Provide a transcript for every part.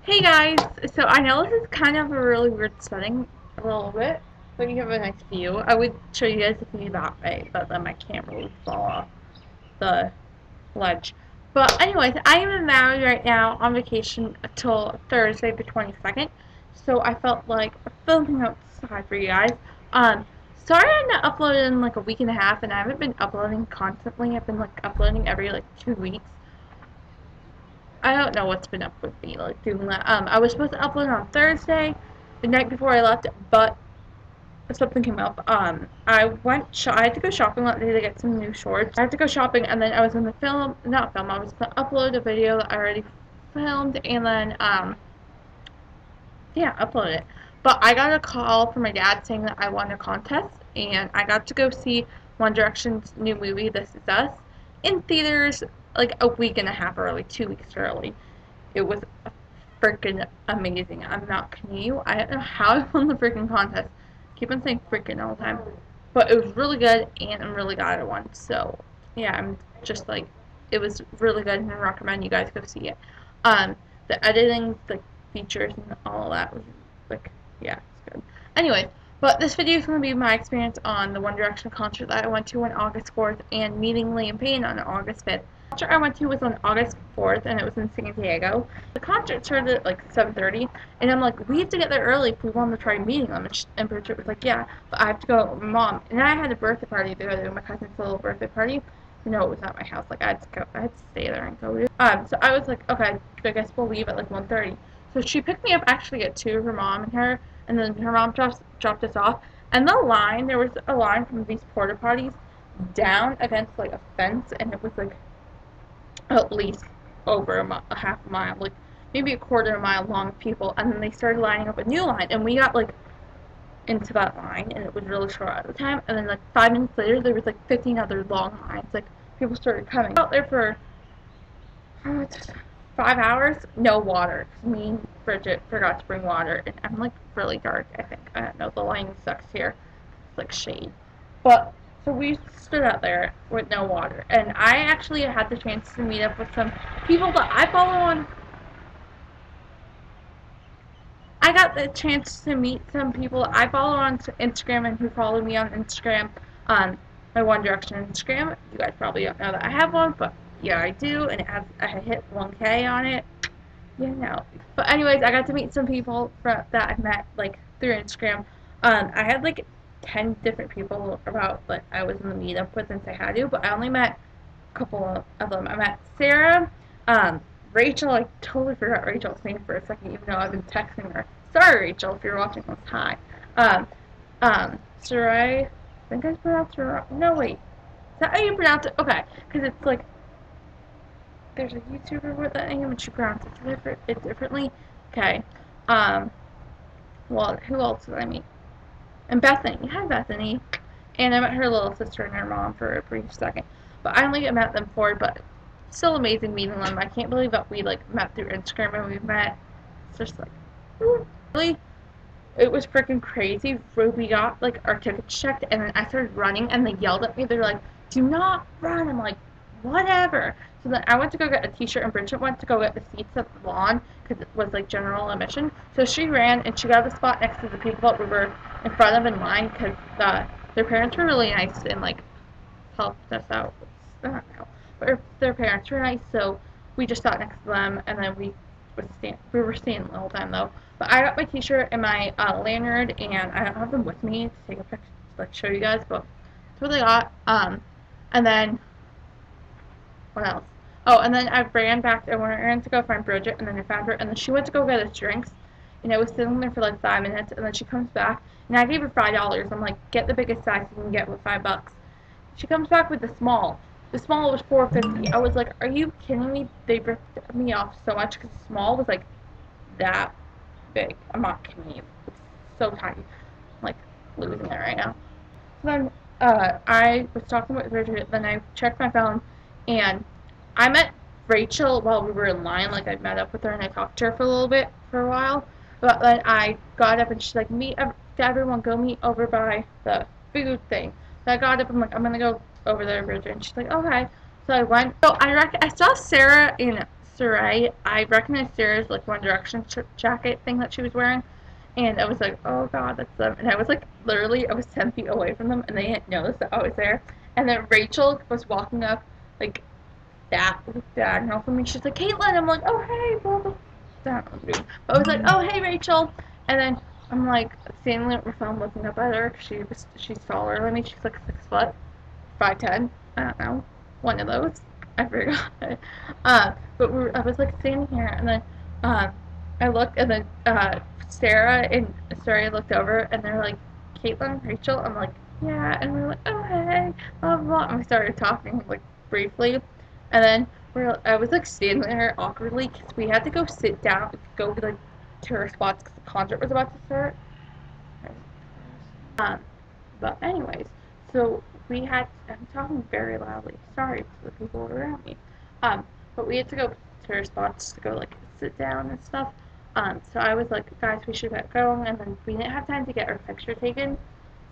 Hey guys, so I know this is kind of a really weird setting, a little bit, but you have a nice view. I would show you guys the view that way, but then my camera would fall off the ledge. But anyways, I am in Maui right now on vacation until Thursday the 22nd, so I felt like filming outside for you guys. Sorry I'm not uploading in like a week and a half, and I haven't been uploading constantly. I've been like uploading every like 2 weeks. I don't know what's been up with me, like, doing that. I was supposed to upload on Thursday, the night before I left, but something came up. I had to go shopping that day to get some new shorts. I had to go shopping, and then I was gonna I was gonna upload a video that I already filmed, and then, yeah, upload it. But I got a call from my dad saying that I won a contest, and I got to go see One Direction's new movie, This Is Us, in theaters like a week and a half early, 2 weeks early. It was freaking amazing. I'm not kidding you. I don't know how I won the freaking contest. Keep on saying freaking all the time. But it was really good, and I'm really glad I won. So, yeah, I'm just like, it was really good, and I recommend you guys go see it. The editing, the features, and all of that was like, yeah, it's good. Anyway, but this video is going to be my experience on the One Direction concert that I went to on August 4th and meeting Liam Payne on August 5th. The concert I went to was on August 4th, and it was in San Diego. The concert started at like 7:30, and I'm like, we have to get there early if we want to try meeting them. And Bridget was like, yeah, but I have to go with my mom. And I had a birthday party to go to, my cousin's little birthday party. No, it was at my house. Like, I had to stay there and go to. So I was like, okay, I guess we'll leave at like 1:30. So she picked me up actually at 2, her mom and her, and then her mom dropped us off. And there was a line from these porta potties down against like a fence, and it was like at least over a half a mile, like maybe a quarter of a mile long of people, and then they started lining up a new line, and we got like into that line, and it was really short at the time, and then like 5 minutes later there was like 15 other long lines, like people started coming out there for 5 hours, no water. Me and Bridget forgot to bring water, and I'm like really dark, I think. I don't know, the lighting sucks here. It's like shade. But, so we stood out there with no water, and I actually had the chance to meet up with some people that I follow on. I got the chance to meet some people I follow on Instagram and who follow me on Instagram, on my One Direction Instagram. You guys probably don't know that I have one, but yeah, I do, and I hit 1K on it. Yeah, no. But anyways, I got to meet some people that I met like through Instagram. I had like 10 different people about that I was in the meetup with and say hi to, but I only met a couple of them. I met Sarah, Rachel. I totally forgot Rachel's name for a second, even though I've been texting her. Sorry, Rachel, if you're watching this, hi. Sarai, I think I pronounced her wrong. No, wait. Is that how you pronounce it? Okay, because it's like, there's a YouTuber with that name, and she pronounces it differently. Okay. Well, who else did I meet? And Bethany. Hi, Bethany. And I met her little sister and her mom for a brief second. But I only met them 4, but still amazing meeting them. I can't believe that we, like, met through Instagram and we met. It's just, like, really, it was freaking crazy. We got, like, our tickets checked, and then I started running, and they yelled at me. They're like, do not run. I'm like, whatever. So then I went to go get a t-shirt, and Bridget went to go get the seats at the lawn, because it was, like, general admission. So she ran, and she got a spot next to the people that we were in front of in line, because their parents were really nice and, like, helped us out. I don't know. But their parents were nice, so we just sat next to them, and then we were staying the whole time, though. But I got my t-shirt and my lanyard, and I don't have them with me to take a picture to, like, show you guys, but that's what I got. And then, what else? Oh, and then I ran to go find Bridget, and then I found her, and then she went to go get us drinks, and I was sitting there for like 5 minutes, and then she comes back, and I gave her $5. I'm like, get the biggest size you can get with $5. She comes back with the small. The small was $4.50. I was like, are you kidding me? They ripped me off so much, because the small was like that big. I'm not kidding you. It's so tiny. I'm like losing it right now. So then I was talking with Bridget, then I checked my phone, and I met Rachel while we were in line. Like, I met up with her and I talked to her for a little bit, for a while. But then I got up and she's like, everyone go meet over by the food thing. So I got up, I'm like, I'm gonna go over there, Bridget. And she's like, okay. So I went. So I saw Sarah and Sarai, I recognized Sarah's like One Direction jacket thing that she was wearing, and I was like, oh god, that's them. And I was like, literally, I was 10 feet away from them, and they didn't notice that I was there. And then Rachel was walking up, like, that diagonal from me. She's like, Caitlin. I'm like, oh, hey, blah, blah. I don't know what I'm doing. But I was like, oh, hey, Rachel. And then I'm like, standing there at my phone looking up at her. She's taller than me. She's like 6 foot, 5'10". I don't know. One of those. I forgot. But I was like standing here, and then I looked, and then Sarah and Sarah looked over, and they're like, Caitlin, Rachel. I'm like, yeah, and we're like, oh hey, blah blah, blah. And we started talking like briefly, and then I was like standing there awkwardly because we had to go sit down, go like to our spots because the concert was about to start. Um, but anyways, so I'm talking very loudly. Sorry to the people around me. But we had to go to our spots to go like sit down and stuff. So I was like, guys, we should get going, and then we didn't have time to get our picture taken,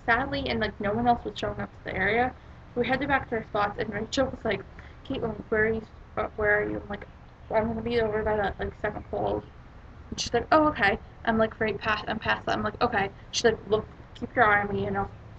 sadly, and like no one else was showing up to the area. So we headed back to our spots, and Rachel was like, Caitlin, where are you? Where are you? I'm like, well, I'm gonna be over by that like second pole. And she's like, oh, okay. I'm like I'm past that. I'm like, okay. She's like, look, keep your eye on me,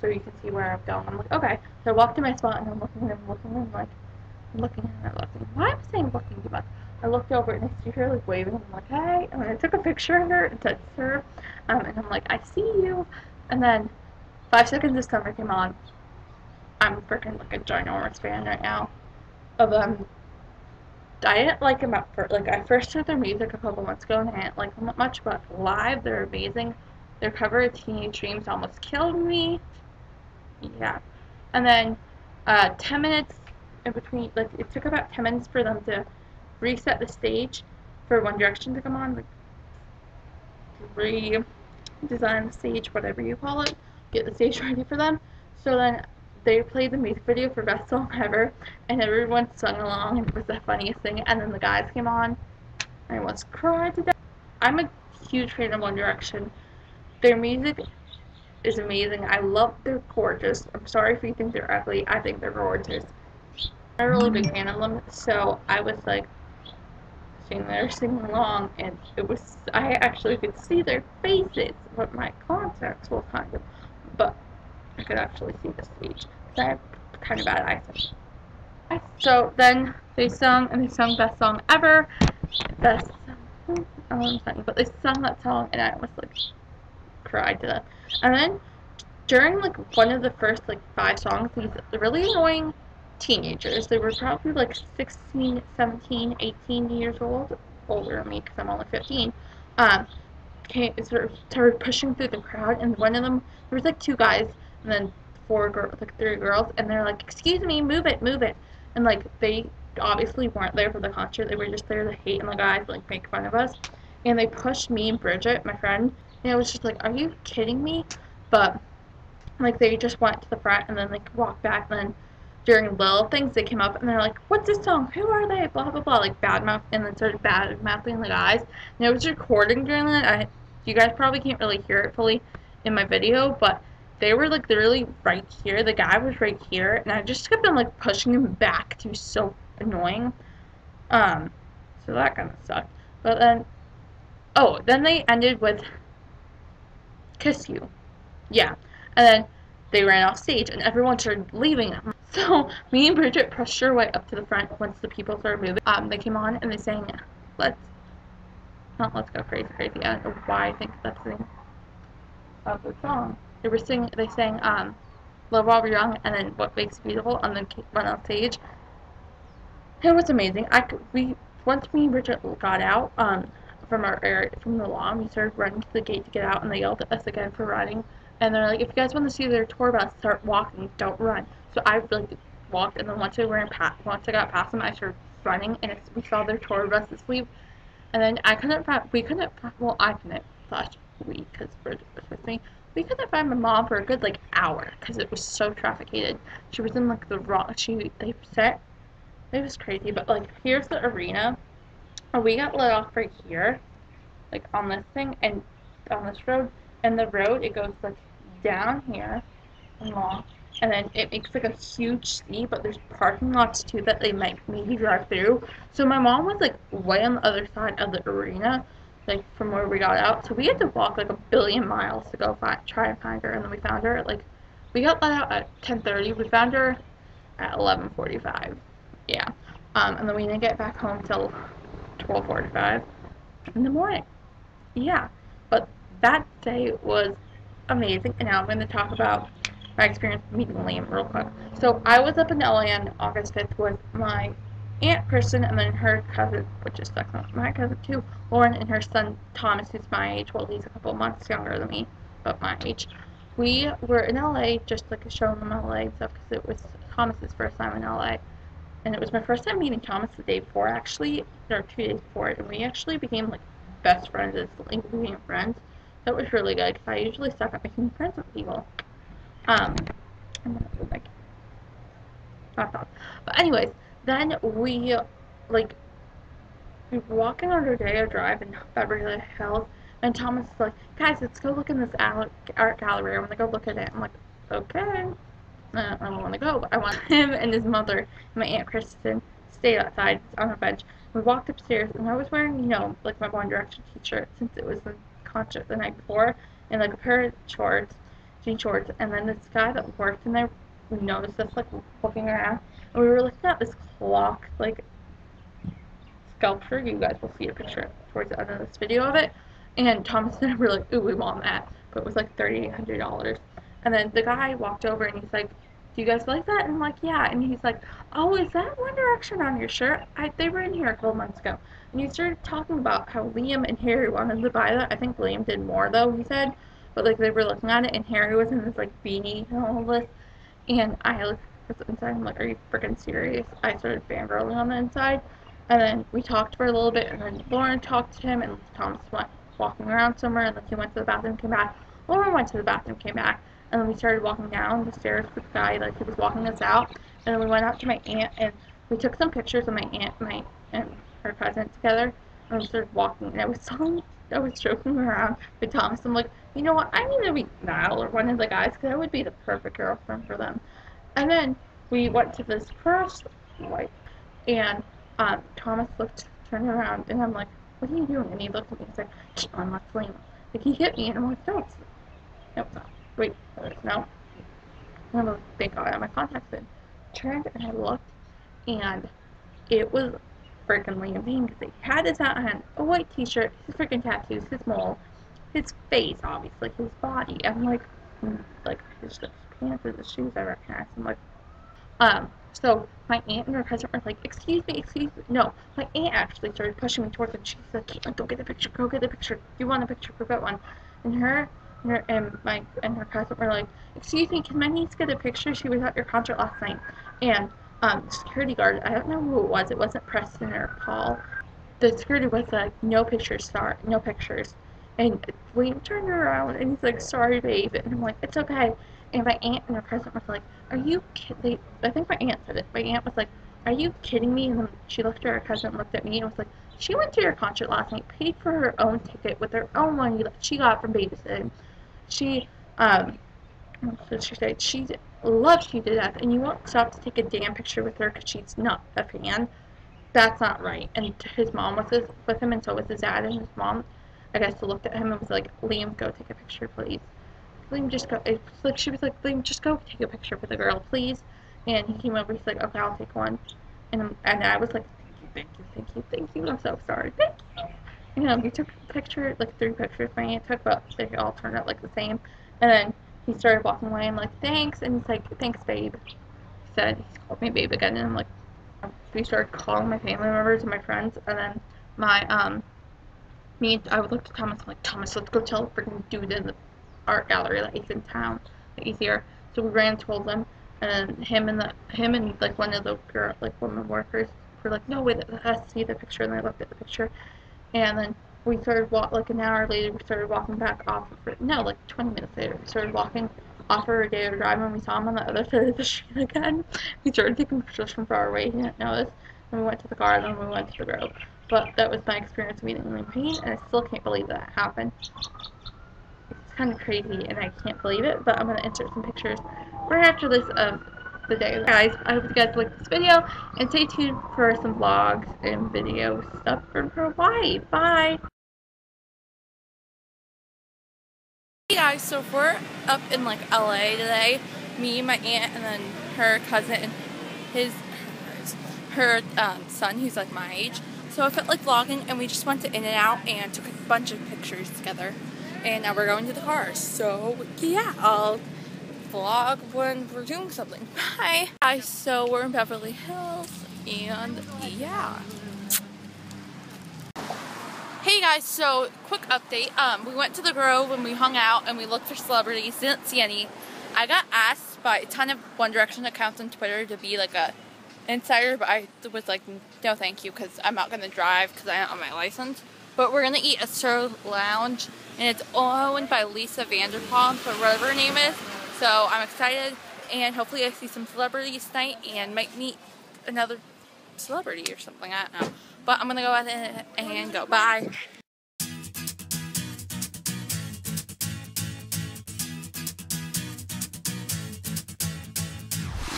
so you can see where I'm going. I'm like, okay. So I walked to my spot, and I'm looking, and like, I'm looking, and I'm looking. Why am I saying looking too much? I looked over, and I see her like waving, and I'm like, hey. And then I took a picture of her and texted her, and I'm like, I see you. And then 5 seconds of Summer came on. I'm freaking like a ginormous fan right now of them. I didn't like them at first. Like, I first heard their music a couple months ago, and I didn't like them that much, but live, they're amazing. Their cover of Teenage Dreams almost killed me. Yeah. And then 10 minutes in between, like, it took about 10 minutes for them to reset the stage for One Direction to come on, like, redesign the stage, whatever you call it, get the stage ready for them. So then they played the music video for Best Song Ever, and everyone sung along, and it was the funniest thing. And then the guys came on, and I almost cried to death. I'm a huge fan of One Direction. Their music is amazing. They're gorgeous. I'm sorry if you think they're ugly. I think they're gorgeous. I'm a really big fan of them, so I was like sitting there singing along, and I actually could see their faces, but my contacts were kind of, but I could actually see the stage, because I have kind of bad eyesight. So then they sung, and they sung Best Song Ever, best song, but they sung that song, and I almost like cried to them. And then during like one of the first like 5 songs, these really annoying teenagers, they were probably like 16, 17, 18 years old, older than me because I'm only 15, started pushing through the crowd, and one of them, there was like 2 guys, and then 3 girls, and they're like, excuse me, move it, move it. And like, they obviously weren't there for the concert, they were just there to hate on the guys, like make fun of us. And they pushed me and Bridget, my friend, and I was just like, are you kidding me? But like, they just went to the front, and then like walked back, and then during little things they came up, and they're like, what's this song, who are they, blah blah blah, like badmouth, and then started badmouthing the guys. And I was recording during that. You guys probably can't really hear it fully in my video, but they were like literally right here, the guy was right here, and I just kept on like pushing him back. He was so annoying. So that kind of sucked. But then they ended with Kiss You. Yeah. And then they ran off stage, and everyone started leaving them. So me and Bridget pushed our way up to the front once the people started moving. They came on, and they sang, Let's Go Crazy Crazy. I don't know why I think that's the name of the song. They sang, Love While We're Young, and then What Makes You Beautiful, and then went on stage. It was amazing. Once me and Bridget got out, from our area, from the lawn, we started running to the gate to get out, and they yelled at us again for running. And they're like, if you guys want to see their tour bus, start walking, don't run. So I like walked, and then once I got past them, I started running, and we saw their tour buses leave. And then I couldn't slash we, because Bridget was with me. We couldn't find my mom for a good like hour because it was so trafficated. She was in like the wrong. It was crazy, but like here's the arena. And we got let off right here, like on this thing, and on this road. And the road, it goes like down here and long, and then it makes like a huge C, but there's parking lots too that they might maybe drive through. So my mom was like way on the other side of the arena, like from where we got out. So we had to walk like a billion miles to go try and find her, and then we found her at like we got let out at 10:30. We found her at 11:45. Yeah. And then we didn't get back home till 12:45 in the morning. Yeah. But that day was amazing. And now I'm going to talk about my experience meeting Liam real quick. So I was up in LA on August 5th with my Aunt Kristen and then her cousin, which is my cousin too, Lauren, and her son Thomas, who's my age. Well, he's a couple months younger than me, but my age. We were in LA, just like showing them LA and stuff, because it was Thomas's first time in LA. And it was my first time meeting Thomas the day before, actually, or 2 days before, and we actually became like best friends instantly. We became friends. That was really good, because I usually suck at making friends with people. And then it was like, not that. But anyways, then like, we were walking on Rodeo Drive in Beverly Hills, and Thomas is like, guys, let's go look in this art gallery. I want to go look at it. I'm like, okay. I don't want to go, but I want him and his mother and my Aunt Kristen stayed outside on a bench. We walked upstairs, and I was wearing, like my One Direction t-shirt since it was the concert the night before, and like a pair of shorts, jean shorts, and then this guy that worked in there noticed us like looking around, and we were looking at this clock, like sculpture. You guys will see a picture towards the end of this video of it. And Thomas and I were like, ooh, we want that. But it was like $3,800. And then the guy walked over and he's like, do you guys like that? And I'm like, yeah. And he's like, oh, is that One Direction on your shirt? They were in here a couple months ago. And he started talking about how Liam and Harry wanted to buy that. I think Liam did more, though, he said. But, like, they were looking at it, and Harry was in this, like, beanie and all this. And I was inside. I'm like, are you freaking serious? I started fangirling on the inside. And then we talked for a little bit, and then Lauren talked to him, and Thomas went walking around somewhere, and then he went to the bathroom, came back. Lauren went to the bathroom, came back, and then we started walking down the stairs with the guy, like he was walking us out. And then we went out to my aunt, and we took some pictures of my aunt, and her cousin together, and we started walking. And I was joking around with Thomas. I'm like, you know what? I need to meet Niall or one of the guys, because I would be the perfect girlfriend for them. And then we went to this crosswalk, and Thomas turned around, and I'm like, what are you doing? And he looked at me, he's like, keep on left lane. Like, he hit me, and I'm like, no, it's not. Wait, no. And I'm like, thank God I have my contacts in. Turned, and I looked, and it was freaking Liam Payne, because he had his hat on, a white t-shirt, his freaking tattoos, his mole, his face, obviously, his body. I'm like his pants and his shoes I recognize. I'm like, so my aunt and her cousin were like, excuse me, no, my aunt actually started pushing me towards them. She said, Caitlin, go get a picture, you want a picture, go get one. And her cousin were like, excuse me, can my niece get a picture? She was at your concert last night. And the security guard, I don't know who it wasn't Preston or Paul. The security was like, no pictures, sorry, no pictures. And William turned around and he's like, sorry, babe. And I'm like, it's okay. And my aunt and her cousin was like, are you kidding? I think my aunt said it. My aunt was like, are you kidding me? And then she looked at her cousin, looked at me, and was like, she went to your concert last night, paid for her own ticket with her own money that she got from babysitting. She, what did she say? She loves you to death, and you won't stop to take a damn picture with her because she's not a fan. That's not right. And his mom was with him, and so was his dad, and his mom, I guess, looked at him and was like, Liam, go take a picture, please. Liam, just go. It's like she was like, Liam, just go take a picture with the girl, please. And he came over. He's like, okay, I'll take one. And I was like, thank you. I'm so sorry. Thank you. We took a picture, like 3 pictures my aunt took, but they all turned out like the same. And then he started walking away. I'm like, thanks. And he's like, thanks, babe. He called me babe again, and I'm like, we started calling my family members and my friends, and then I would look to Thomas, I'm like, Thomas, let's go tell the freaking dude in the art gallery that he's in town, that he's here. So we ran and told them, and then him and like one of the women workers were like, no, wait, that has to see the picture, and they looked at the picture, and then we started like an hour later, we started walking back off of, no, like 20 minutes later, we started walking off of Rodeo Drive, and we saw him on the other side of the street again. We started taking pictures from far away, he didn't notice, and we went to the car, and then we went to the Grove. But that was my experience meeting Liam Payne, and I still can't believe that happened. It's kind of crazy, and I can't believe it, but I'm going to insert some pictures right after this of the day. Guys, I hope you guys liked this video, and stay tuned for some vlogs and video stuff from Hawaii. Bye! Hey guys, so we're up in like LA today. Me, my aunt, and then her cousin and her son, who's like my age. So I felt like vlogging, and we just went to In-N-Out and took a bunch of pictures together. And now we're going to the car. So yeah, I'll vlog when we're doing something. Bye! Guys, so we're in Beverly Hills, and yeah. Hey guys, so quick update. We went to the Grove and we hung out and we looked for celebrities, didn't see any. I got asked by a ton of One Direction accounts on Twitter to be like a insider, but I was like, no thank you, because I'm not going to drive because I don't have my license. But we're going to eat at Sir Lounge, and it's owned by Lisa Vanderpump, or whatever her name is. So I'm excited, and hopefully I see some celebrities tonight and might meet another celebrity or something, I don't know. But I'm going to go ahead and go. Bye.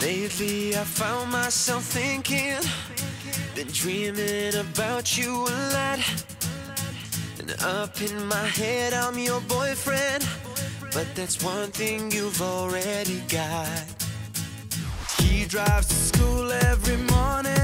Lately I found myself thinking, been dreaming about you a lot. And up in my head I'm your boyfriend, but that's one thing you've already got. He drives to school every morning,